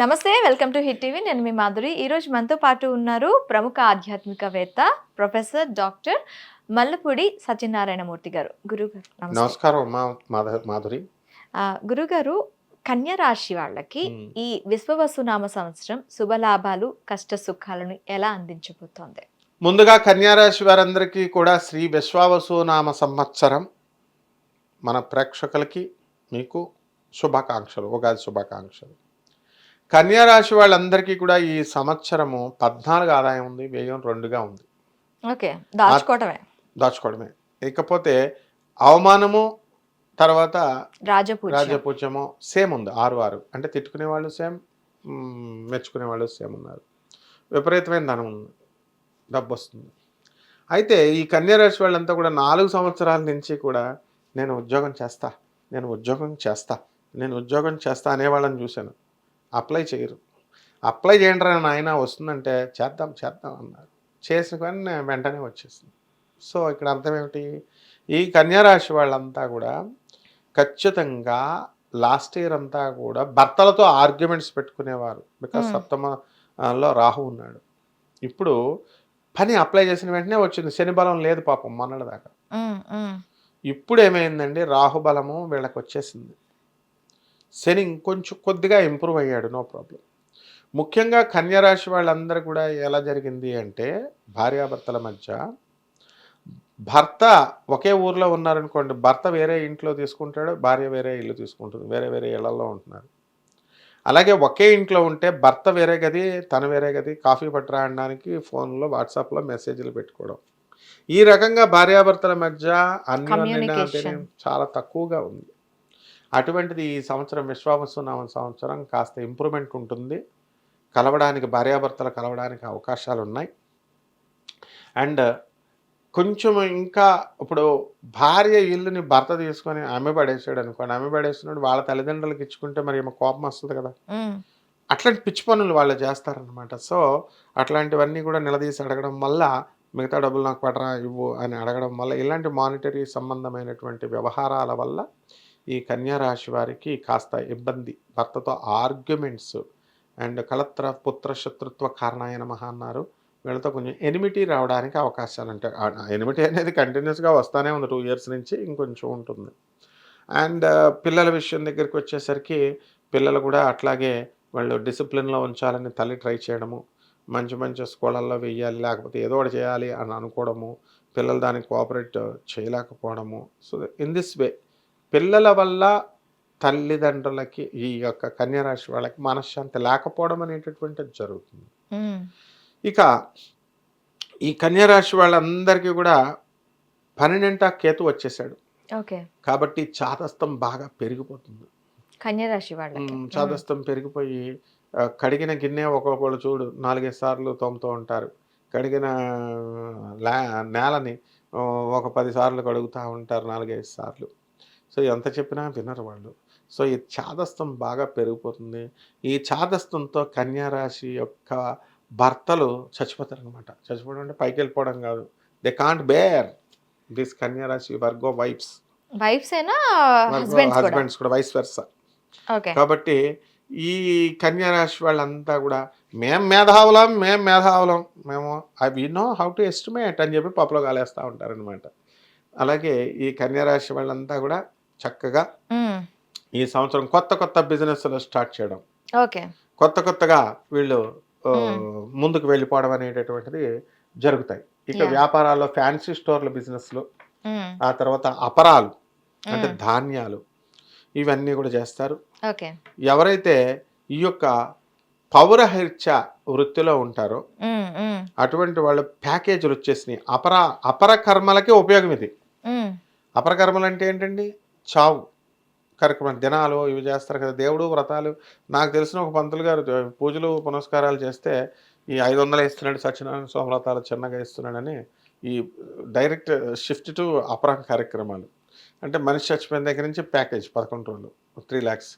నమస్తే. Welcome to hit TV. నేను మీ మాధురి. ఈరోజు మనతో పాటు ఉన్నారు ప్రముఖ ఆధ్యాత్మికవేత్త ప్రొఫెసర్ డాక్టర్ మల్లపూడి సత్యనారాయణమూర్తి గారు. గురుగారు నమస్తే. నమస్కారం అమ్మా మాధురి. గురుగారు, కన్య రాశి వాళ్ళకి ఉమ్. ఈ విశ్వవసునామ సంవత్సరం శుభలాభాలు, కష్ట సుఖాలను ఎలా అందించబోతోంది? ముందుగా కన్యారాశి వారందరికీ కూడా శ్రీ విశ్వావసునామ సంవత్సరం మన ప్రేక్షకులకి మీకు శుభాకాంక్షలు, ఉగాది శుభాకాంక్షలు. కన్యారాశి వాళ్ళందరికీ కూడా ఈ సంవత్సరము 14 ఆదాయం ఉంది, వ్యయం 2గా ఉంది. ఓకే, దాచుకోవడమే. ఇకపోతే అవమానము తర్వాత రాజపూజ్యం రాజపూజ్యము సేమ్ ఉంది, 6 అంటే తిట్టుకునే వాళ్ళు సేమ్, మెచ్చుకునే వాళ్ళు సేమ్ ఉన్నారు. విపరీతమైన ధనం ఉంది, డబ్బు వస్తుంది. అయితే ఈ కన్యారాశి వాళ్ళంతా కూడా 4 సంవత్సరాల నుంచి కూడా నేను ఉద్యోగం చేస్తా అనేవాళ్ళని చూశాను. అప్లై చేయరు. అప్లై చేయండి రా నాయన, వస్తుందంటే చేద్దాం అన్నారు. చేసిన కానీ వెంటనే వచ్చేసింది. సో ఇక్కడ అర్థం ఏమిటి? ఈ కన్యారాశి వాళ్ళంతా కూడా ఖచ్చితంగా లాస్ట్ ఇయర్ అంతా కూడా భర్తలతో ఆర్గ్యుమెంట్స్ పెట్టుకునేవారు. బికాస్ సప్తమలో రాహు ఉన్నాడు. ఇప్పుడు పని అప్లై చేసిన వెంటనే వచ్చింది. శని బలం లేదు పాపం మొన్నటి దాకా. ఇప్పుడు ఏమైందండి, రాహుబలము వీళ్ళకి వచ్చేసింది. శని ఇంకొంచెం కొద్దిగా ఇంప్రూవ్ అయ్యాడు, నో ప్రాబ్లం. ముఖ్యంగా కన్యారాశి వాళ్ళందరూ కూడా ఎలా జరిగింది అంటే, భార్యాభర్తల మధ్య భర్త ఒకే ఊర్లో ఉన్నారనుకోండి, భర్త వేరే ఇంట్లో తీసుకుంటాడు, భార్య వేరే ఇల్లు తీసుకుంటుంది, వేరే ఇళ్లలో ఉంటున్నారు. అలాగే ఒకే ఇంట్లో ఉంటే భర్త వేరే గది, తను వేరే గది, కాఫీ పట్టరా అనడానికి ఫోన్లో వాట్సాప్లో మెసేజ్లు పెట్టుకోవడం. ఈ రకంగా భార్యాభర్తల మధ్య అన్యోన్యత చాలా తక్కువగా ఉంది. అటువంటిది ఈ సంవత్సరం విశ్వావసునామ సంవత్సరం కాస్త ఇంప్రూవ్మెంట్ ఉంటుంది. భార్యాభర్తలు కలవడానికి అవకాశాలు ఉన్నాయి. అండ్ కొంచెం ఇంకా ఇప్పుడు భార్య ఇల్లుని భర్త తీసుకొని ఆమె పడేసాడు అనుకోండి, ఆమె పడేసినప్పుడు వాళ్ళ తల్లిదండ్రులకు ఇచ్చుకుంటే మరి ఏమో కోపం వస్తుంది కదా. అట్లాంటి పిచ్చి పనులు వాళ్ళు చేస్తారనమాట. సో అట్లాంటివన్నీ కూడా నిలదీసి అడగడం వల్ల, మిగతా డబ్బులు నాకు పడరా ఇవ్వు అని అడగడం వల్ల, ఇలాంటి మానిటరీ సంబంధమైనటువంటి వ్యవహారాల వల్ల ఈ కన్యారాశి వారికి కాస్త ఇబ్బంది. భర్తతో ఆర్గ్యుమెంట్స్ అండ్ కలత్ర పుత్ర శత్రుత్వ కారణాయ నమః అన్నారు. వీళ్ళతో కొంచెం ఎనిమిటీ రావడానికి అవకాశాలు అంటే, ఎనిమిటీ అనేది కంటిన్యూస్గా వస్తూనే ఉంది 2 years నుంచి, ఇంకొంచెం ఉంటుంది. అండ్ పిల్లల విషయం దగ్గరికి వచ్చేసరికి పిల్లలు కూడా అట్లాగే వాళ్ళు డిసిప్లిన్లో ఉంచాలని తల్లి ట్రై చేయడము, మంచి స్కూళ్ళల్లో వెయ్యాలి, లేకపోతే ఏదో ఒకటి చేయాలి అని అనుకోవడము, పిల్లలు దానికి కోఆపరేట్ చేయలేకపోవడము. సో ఇన్ దిస్ వే పిల్లల వల్ల తల్లిదండ్రులకి, ఈ యొక్క కన్యారాశి వాళ్ళకి మనశ్శాంతి లేకపోవడం అనేటటువంటిది జరుగుతుంది. ఇక ఈ కన్యారాశి వాళ్ళందరికీ కూడా 12 కేతు వచ్చేసాడు. కాబట్టి చాదస్తం బాగా పెరిగిపోతుంది. కన్యారాశి వాళ్ళకి చాదస్తం పెరిగిపోయి కడిగిన గిన్నె ఒక్కొక్కళ్ళు చూడు 4-5 సార్లు తోముతూ ఉంటారు. కడిగిన నేలని ఒక 10 సార్లు కడుగుతూ ఉంటారు, 4-5 సార్లు. సో ఎంత చెప్పినా వినరు వాళ్ళు. సో ఈ చాదస్తం బాగా పెరిగిపోతుంది. ఈ చాదస్తంతో కన్యారాశి యొక్క భర్తలు చచ్చిపోతారనమాట. చచ్చిపోవడం అంటే పైకి వెళ్ళిపోవడం కాదు. దే కాంట్ బేర్ దిస్ కన్యారాశి వర్గో వైఫ్స్ హస్బెండ్స్ కూడా వైస్ వెర్సా. కాబట్టి ఈ కన్యారాశి వాళ్ళంతా కూడా మేము మేధావులం, మేము we know how to estimate అని చెప్పి పప్పులో కాలేస్తూ ఉంటారనమాట. అలాగే ఈ కన్యారాశి వాళ్ళంతా కూడా చక్కగా ఈ సంవత్సరం కొత్త బిజినెస్లు స్టార్ట్ చేయడం, కొత్తగా వీళ్ళు ముందుకు వెళ్ళిపోవడం అనేటటువంటిది జరుగుతాయి. ఇక వ్యాపారాల్లో ఫ్యాన్సీ స్టోర్ల బిజినెస్లు, ఆ తర్వాత అపరాలు అంటే ధాన్యాలు, ఇవన్నీ కూడా చేస్తారు. ఎవరైతే ఈ యొక్క పౌరహత్య వృత్తిలో ఉంటారో అటువంటి వాళ్ళు ప్యాకేజీలు వచ్చేసినాయి. అపర కర్మలకి ఉపయోగం ఇది. అపరకర్మలు అంటే ఏంటండి? చావు కార్యక్రమాలు, దినాలు ఇవి చేస్తారు కదా, దేవుడు వ్రతాలు. నాకు తెలిసిన ఒక పంతులు గారు పూజలు పునస్కారాలు చేస్తే ఈ 500 ఇస్తున్నాడు, సత్యనారాయణ స్వామి వ్రతాలు చిన్నగా ఇస్తున్నాడని ఈ డైరెక్ట్ షిఫ్ట్ టు అపర కార్యక్రమాలు. అంటే మనిషి చచ్చిపోయిన దగ్గర నుంచి ప్యాకేజ్ 11 రోజులు 3 lakhs.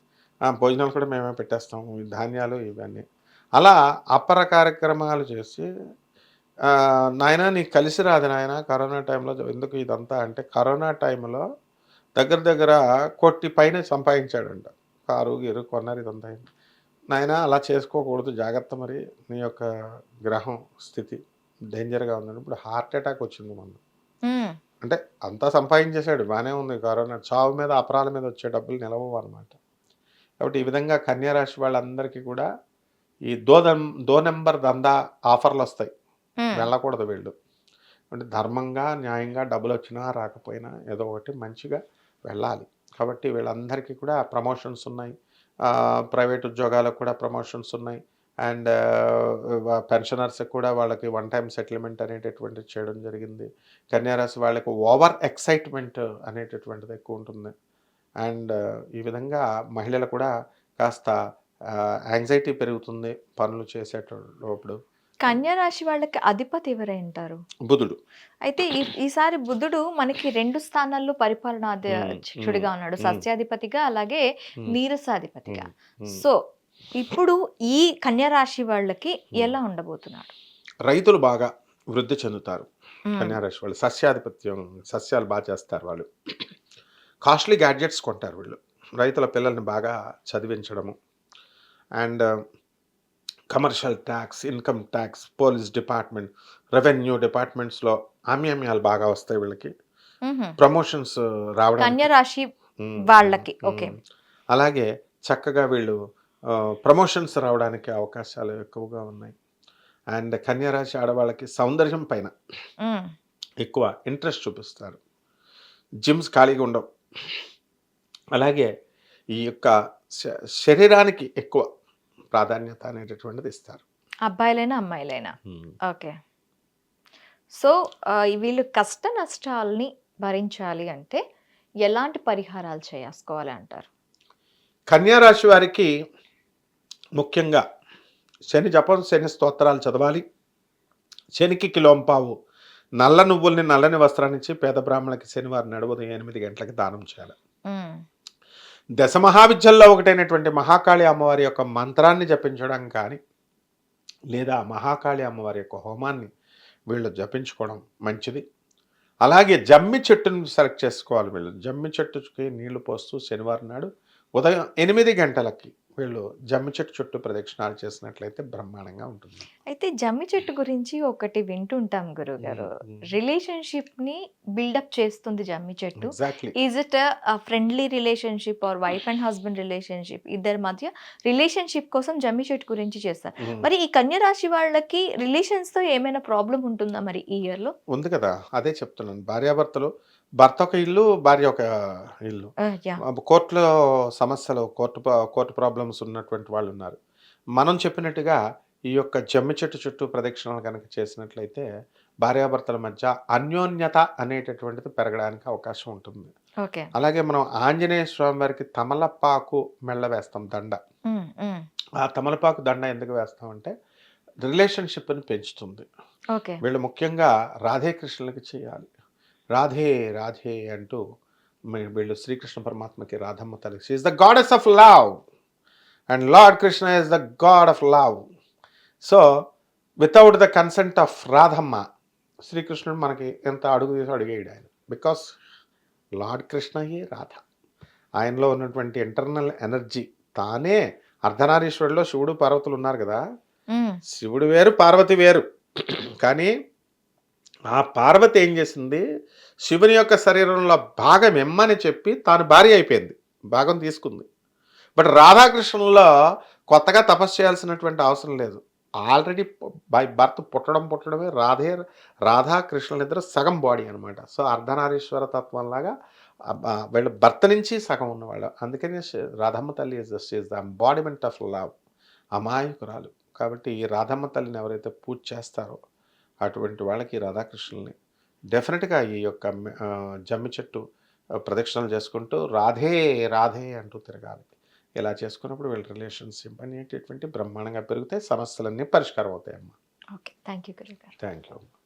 భోజనాలు కూడా మేమే పెట్టేస్తాము, ధాన్యాలు ఇవన్నీ. అలా అపర కార్యక్రమాలు చేసి, నాయన నీకు కలిసి రాదు నాయన కరోనా టైంలో. ఎందుకు ఇదంతా అంటే, కరోనా టైంలో దగ్గర 1 కోటి పైన సంపాదించాడంట. కారు గీరు కొన్నారు, ఇదంతా నాయన అలా చేసుకోకూడదు, జాగ్రత్త, మరి నీ యొక్క గ్రహం స్థితి డేంజర్గా ఉందని. ఇప్పుడు హార్ట్ అటాక్ వచ్చింది మొన్న. ఉమ్, అంటే అంతా సంపాదించేశాడు, బాగానే ఉంది. కరోనా చావు మీద అపరాల మీద వచ్చే డబ్బులు నిలవవు అనమాట. కాబట్టి ఈ విధంగా కన్యా రాశి వాళ్ళందరికీ కూడా ఈ దో నెంబర్ దందా ఆఫర్లు వస్తాయి. ఉమ్. వెళ్ళకూడదు వీళ్ళు. అంటే ధర్మంగా న్యాయంగా డబ్బులు వచ్చినా రాకపోయినా ఏదో ఒకటి మంచిగా వెళ్ళాలి. కాబట్టి వీళ్ళందరికీ కూడా ప్రమోషన్స్ ఉన్నాయి, ప్రైవేట్ ఉద్యోగాలకు కూడా ప్రమోషన్స్ ఉన్నాయి. అండ్ పెన్షనర్స్కి కూడా వాళ్ళకి వన్ టైం సెటిల్మెంట్ అనేటటువంటిది చేయడం జరిగింది. కన్యారాశి వాళ్ళకి ఓవర్ ఎక్సైట్మెంట్ అనేటటువంటిది ఎక్కువ ఉంటుంది. అండ్ ఈ విధంగా మహిళలు కూడా కాస్త యాంగ్జైటీ పెరుగుతుంది పనులు చేసేటప్పుడు. కన్యా రాశి వాళ్ళకి అధిపతి ఎవరంటారు? బుధుడు. అయితే ఈసారి బుధుడు మనకి 2 స్థానాల్లో పరిపాలనాధ్యక్షుడిగా ఉన్నాడు, సస్యాధిపతిగా అలాగే నీరసాధిపతిగా. సో ఇప్పుడు ఈ కన్యా రాశి వాళ్ళకి ఎలా ఉండబోతున్నాడు? రైతులు బాగా వృద్ధి చెందుతారు. కన్యారాశి వాళ్ళు సస్యాధిపత్యం, సస్యాలు బాగా చేస్తారు. వాళ్ళు కాస్ట్లీ గ్యాడ్జెట్స్ కొంటారు. వీళ్ళు రైతుల పిల్లల్ని బాగా చదివించడము. And commercial tax, income tax, police department, revenue డిపార్ట్మెంట్స్లో ఆమ్యామ్యాలు బాగా వస్తాయి వీళ్ళకి. ప్రమోషన్స్ రావడం కన్యా రాశి వాళ్ళకి ఓకే. అలాగే చక్కగా వీళ్ళు ప్రమోషన్స్ రావడానికి అవకాశాలు ఎక్కువగా ఉన్నాయి. అండ్ కన్యారాశి ఆడవాళ్ళకి సౌందర్యం పైన ఎక్కువ ఇంట్రెస్ట్ చూపిస్తారు. జిమ్స్ ఖాళీగా ఉండవు. అలాగే ఈ యొక్క శరీరానికి ఎక్కువ ప్రాధాన్యత అనేటటువంటిది ఇస్తారు. అబ్బాయిలైనా అమ్మాయిలైనా ఓకే. సో వీళ్ళు కష్ట నష్టాలని భరించాలి అంటే ఎలాంటి పరిహారాలు చేసుకోవాలి అంటారు? కన్యారాశి వారికి ముఖ్యంగా శని జపం, శని స్తోత్రాలు చదవాలి. శనికి కిలోంపావు నల్ల నువ్వుల్ని, నల్లని వస్త్రాన్నిచ్చి పేద బ్రాహ్మణులకి శనివారం ఉదయం 8 గంటలకి దానం చేయాలి. దశ మహావిద్యల్లో ఒకటైనటువంటి మహాకాళి అమ్మవారి యొక్క మంత్రాన్ని జపించడం కానీ, లేదా మహాకాళి అమ్మవారి యొక్క హోమాన్ని వీళ్ళు జపించుకోవడం మంచిది. అలాగే జమ్మి చెట్టును సెలెక్ట్ చేసుకోవాలి. వీళ్ళు జమ్మి చెట్టుకి నీళ్లు పోస్తూ శనివారం నాడు ఉదయం 8 గంటలకి వీళ్ళు జమ్మి చెట్టు చుట్టూ ప్రదక్షిణాలు చేసినట్లయితే బ్రహ్మాండంగా ఉంటుంది. అయితే జమ్మి చెట్టు గురించి ఒకటి వింటుంటాం గురుగారు, రిలేషన్షిప్ ని బిల్డప్ చేస్తుంది జమ్మి చెట్టు. Is it friendly relationship or wife and husband relationship, ఇద్దరి మధ్య రిలేషన్షిప్ కోసం జమ్మి చెట్టు గురించి చేస్తారు. మరి ఈ కన్యా రాశి వాళ్ళకి రిలేషన్స్ తో ఏమైనా ప్రాబ్లం ఉంటుందా మరి ఈ ఇయర్ లో? ఉంది కదా, అదే చెప్తున్నాను. భార్యాభర్తలు, భర్త ఒక ఇల్లు, భార్య ఒక ఇల్లు. కోర్టులో సమస్యలు, కోర్టు ప్రాబ్లమ్స్ ఉన్నటువంటి వాళ్ళు ఉన్నారు. మనం చెప్పినట్టుగా ఈ యొక్క జమ్మి చెట్టు చుట్టూ ప్రదక్షిణలు కనుక చేసినట్లయితే భార్యాభర్తల మధ్య అన్యోన్యత అనేటటువంటిది పెరగడానికి అవకాశం ఉంటుంది. అలాగే మనం ఆంజనేయ స్వామి వారికి తమలపాకు మెళ్ళ వేస్తాం, దండ. ఆ తమలపాకు దండ ఎందుకు వేస్తామంటే రిలేషన్షిప్ని పెంచుతుంది. వీళ్ళు ముఖ్యంగా రాధేకృష్ణులకి చేయాలి. రాధే రాధే అంటూ వీళ్ళు శ్రీకృష్ణ పరమాత్మకి రాధమ్మ తల్లి, she is the goddess of love and lord Krishna is the god of love. So without the consent of Radhamma శ్రీకృష్ణుడు మనకి ఎంత అడుగు తీసి అడిగేయడు ఆయన. బికాస్ లార్డ్ కృష్ణయే రాధ. ఆయనలో ఉన్నటువంటి ఇంటర్నల్ ఎనర్జీ తానే. అర్ధనారీశ్వరుడిలో శివుడు పార్వతులు ఉన్నారు కదా, శివుడు వేరు పార్వతి వేరు. కానీ ఆ పార్వతి ఏం చేసింది, శివుని యొక్క శరీరంలో భాగం ఎమ్మని చెప్పి తాను భార్య అయిపోయింది, భాగం తీసుకుంది. బట్ రాధాకృష్ణుల్లో కొత్తగా తపస్సు చేయాల్సినటువంటి అవసరం లేదు. ఆల్రెడీ బై బర్త్ పుట్టడమే రాధాకృష్ణుల ఇద్దరు సగం బాడీ అనమాట. సో అర్ధనారీశ్వర తత్వంలాగా వీళ్ళు భర్త నుంచి సగం ఉన్నవాళ్ళు. అందుకని రాధమ్మ తల్లి is the embodiment of love, అమాయకురాలు. కాబట్టి ఈ రాధమ్మ తల్లిని ఎవరైతే పూజ చేస్తారో అటువంటి వాళ్ళకి రాధాకృష్ణుల్ని డెఫినెట్గా ఈ యొక్క జమ్మి చెట్టు ప్రదక్షిణలు చేసుకుంటూ రాధే రాధే అంటూ తిరగాలి. ఇలా చేసుకున్నప్పుడు వీళ్ళ రిలేషన్షిప్ అనేటటువంటి బ్రహ్మాండంగా పెరిగితే సమస్యలన్నీ పరిష్కారం అవుతాయమ్మా. ఓకే, థ్యాంక్ యూ గురుగారు. Thank you.